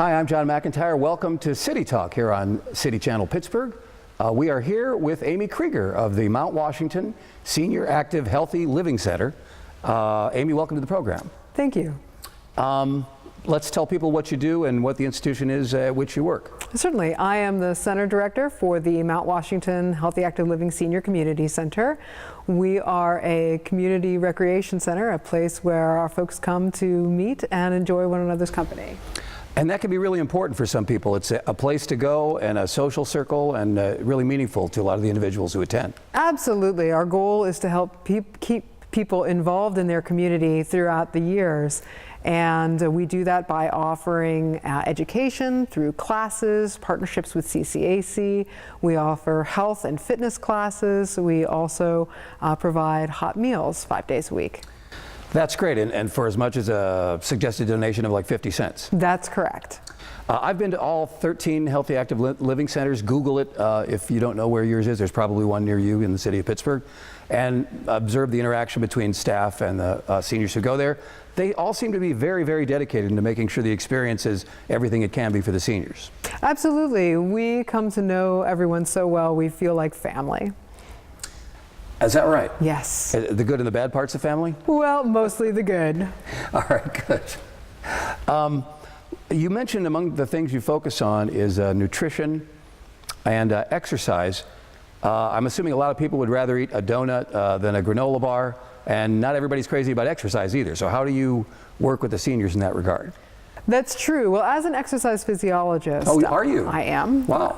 Hi, I'm John McIntire. Welcome to City Talk here on City Channel Pittsburgh. We are here with Amy Kreger of the Mount Washington Senior Active Healthy Living Center. Amy, welcome to the program. Thank you. Let's tell people what you do and what the institution is at which you work. Certainly. I am the center director for the Mount Washington Healthy Active Living Senior Community Center. We are a community recreation center, a place where our folks come to meet and enjoy one another's company. And that can be really important for some people. It's a place to go and a social circle and really meaningful to a lot of the individuals who attend. Absolutely. Our goal is to help keep people involved in their community throughout the years. And we do that by offering education through classes, partnerships with CCAC. We offer health and fitness classes. We also provide hot meals 5 days a week. That's great, and for as much as a suggested donation of like 50 cents. That's correct. I've been to all 13 Healthy Active Living Centers. Google it if you don't know where yours is. There's probably one near you in the city of Pittsburgh. And observe the interaction between staff and the seniors who go there. They all seem to be very, very dedicated to making sure the experience is everything it can be for the seniors. Absolutely. We come to know everyone so well, we feel like family. Is that right? Yes. The good and the bad parts of family? Well, mostly the good. All right, good. You mentioned among the things you focus on is nutrition and exercise. I'm assuming a lot of people would rather eat a donut than a granola bar, and not everybody's crazy about exercise either. So how do you work with the seniors in that regard? That's true. Well, as an exercise physiologist, oh, are you? I am. Wow.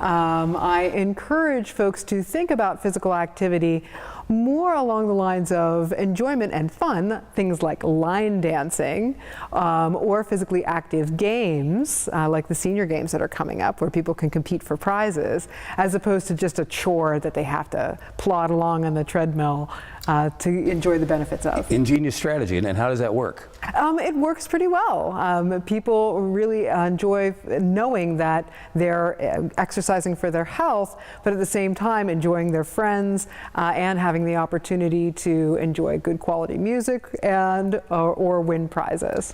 I encourage folks to think about physical activity more along the lines of enjoyment and fun, things like line dancing, or physically active games, like the senior games that are coming up, where people can compete for prizes, as opposed to just a chore that they have to plod along on the treadmill to enjoy the benefits of. Ingenious strategy, and how does that work? It works pretty well. People really enjoy knowing that they're exercising for their health, but at the same time enjoying their friends and having the opportunity to enjoy good quality music and or win prizes.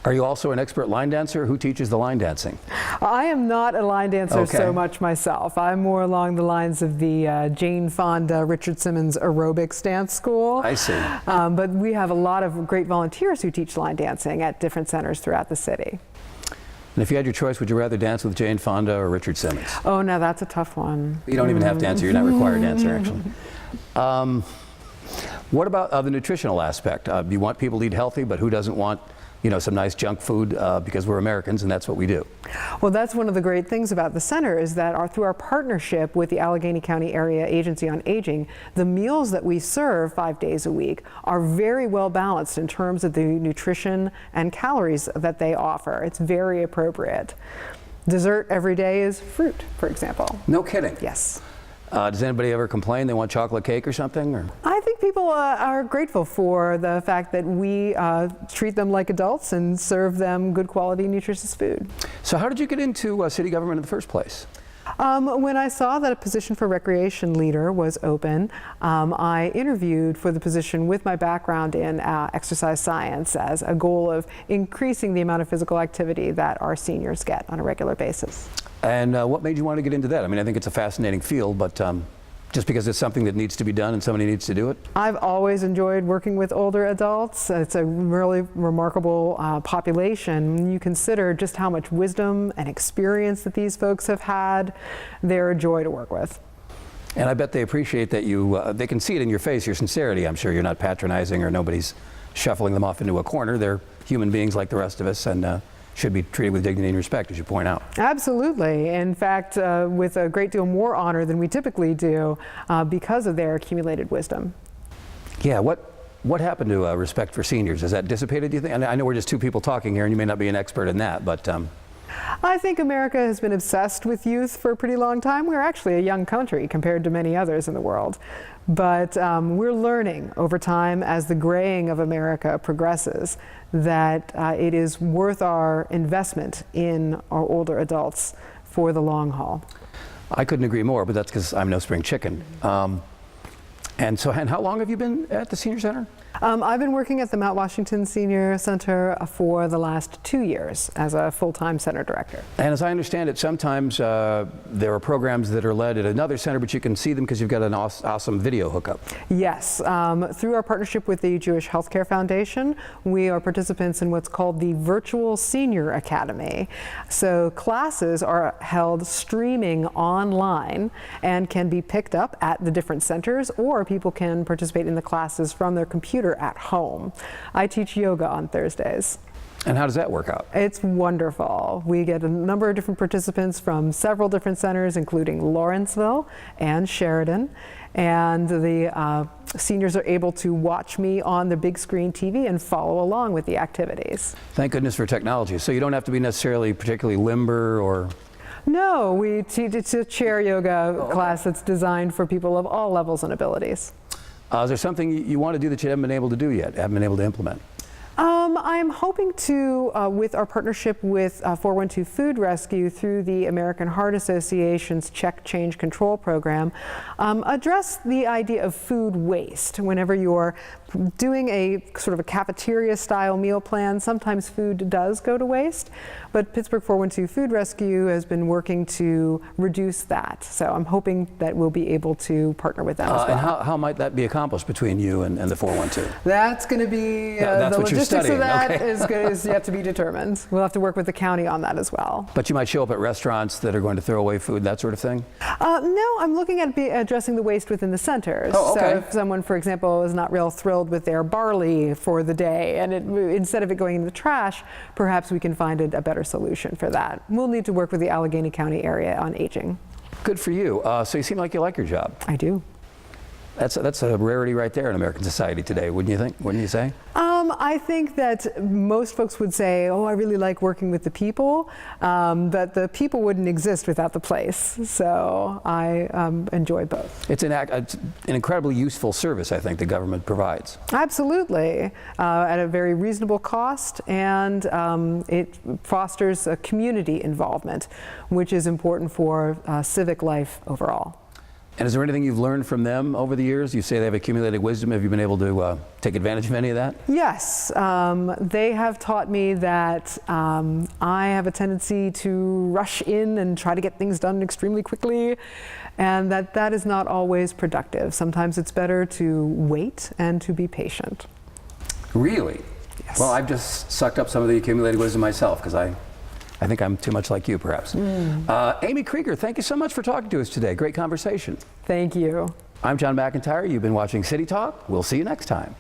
Are you also an expert line dancer? Who teaches the line dancing? I am not a line dancer so much myself. I'm more along the lines of the Jane Fonda, Richard Simmons aerobics dance school. I see. But we have a lot of great volunteers who teach line dancing at different centers throughout the city. And if you had your choice, would you rather dance with Jane Fonda or Richard Simmons? Oh, no, that's a tough one. You don't even have to answer. You're not required to answer, actually. What about the nutritional aspect? You want people to eat healthy, but who doesn't want some nice junk food because we're Americans and that's what we do. Well, that's one of the great things about the center is that through our partnership with the Allegheny County Area Agency on Aging, the meals that we serve 5 days a week are very well balanced in terms of the nutrition and calories that they offer. It's very appropriate. Dessert every day is fruit, for example. No kidding? Yes. Does anybody ever complain they want chocolate cake or something? Or? I think people are grateful for the fact that we treat them like adults and serve them good quality, nutritious food. So how did you get into city government in the first place? When I saw that a position for recreation leader was open, I interviewed for the position with my background in exercise science as a goal of increasing the amount of physical activity that our seniors get on a regular basis. And what made you want to get into that? I mean, I think it's a fascinating field, but just because it's something that needs to be done and somebody needs to do it? I've always enjoyed working with older adults. It's a really remarkable population. When you consider just how much wisdom and experience that these folks have had, they're a joy to work with. And I bet they appreciate that they can see it in your face, your sincerity. I'm sure you're not patronizing or nobody's shuffling them off into a corner. They're human beings like the rest of us and should be treated with dignity and respect, as you point out. Absolutely. In fact, with a great deal more honor than we typically do because of their accumulated wisdom. Yeah, what happened to respect for seniors? Has that dissipated, do you think? I know we're just two people talking here and you may not be an expert in that, but I think America has been obsessed with youth for a pretty long time. We're actually a young country compared to many others in the world. But we're learning over time as the graying of America progresses that it is worth our investment in our older adults for the long haul. I couldn't agree more, but that's because I'm no spring chicken. And how long have you been at the senior center? I've been working at the Mount Washington Senior Center for the last 2 years as a full-time center director. And as I understand it, sometimes there are programs that are led at another center, but you can see them because you've got an awesome video hookup. Yes, through our partnership with the Jewish Healthcare Foundation, we are participants in what's called the Virtual Senior Academy. So classes are held streaming online and can be picked up at the different centers, or people can participate in the classes from their computer at home. I teach yoga on Thursdays. And how does that work out? It's wonderful. We get a number of different participants from several different centers, including Lawrenceville and Sheridan. And the seniors are able to watch me on the big screen TV and follow along with the activities. Thank goodness for technology. So you don't have to be necessarily particularly limber or... No, we teach, it's a chair yoga class that's designed for people of all levels and abilities. Is there something you want to do that you haven't been able to do yet, haven't been able to implement? I'm hoping to, with our partnership with 412 Food Rescue through the American Heart Association's Check, Change, Control program, address the idea of food waste. Whenever you're doing a sort of a cafeteria style meal plan, sometimes food does go to waste, but Pittsburgh 412 Food Rescue has been working to reduce that. So I'm hoping that we'll be able to partner with them as well. And how might that be accomplished between you and the 412? That's going to be, that's the what you're logistics studying. of that Okay. is yet to be determined. We'll have to work with the county on that as well. But you might show up at restaurants that are going to throw away food, that sort of thing? No, I'm looking at addressing the waste within the centers. Oh, okay. So if someone, for example, is not real thrilled with their barley for the day, and instead of it going in the trash, perhaps we can find a better solution for that. We'll need to work with the Allegheny County area on aging. Good for you. So you seem like you like your job. I do. That's a rarity right there in American society today, wouldn't you think? Wouldn't you say? I think that most folks would say, oh, I really like working with the people, but the people wouldn't exist without the place. So I enjoy both. It's an incredibly useful service, I think, the government provides. Absolutely, at a very reasonable cost, and it fosters a community involvement, which is important for civic life overall. And is there anything you've learned from them over the years? You say they have accumulated wisdom. Have you been able to take advantage of any of that? Yes, they have taught me that I have a tendency to rush in and try to get things done extremely quickly, and that is not always productive. Sometimes it's better to wait and to be patient. Really? Yes. Well, I've just sucked up some of the accumulated wisdom myself because I think I'm too much like you, perhaps. Amy Kreger, thank you so much for talking to us today. Great conversation. Thank you. I'm John McIntire. You've been watching City Talk. We'll see you next time.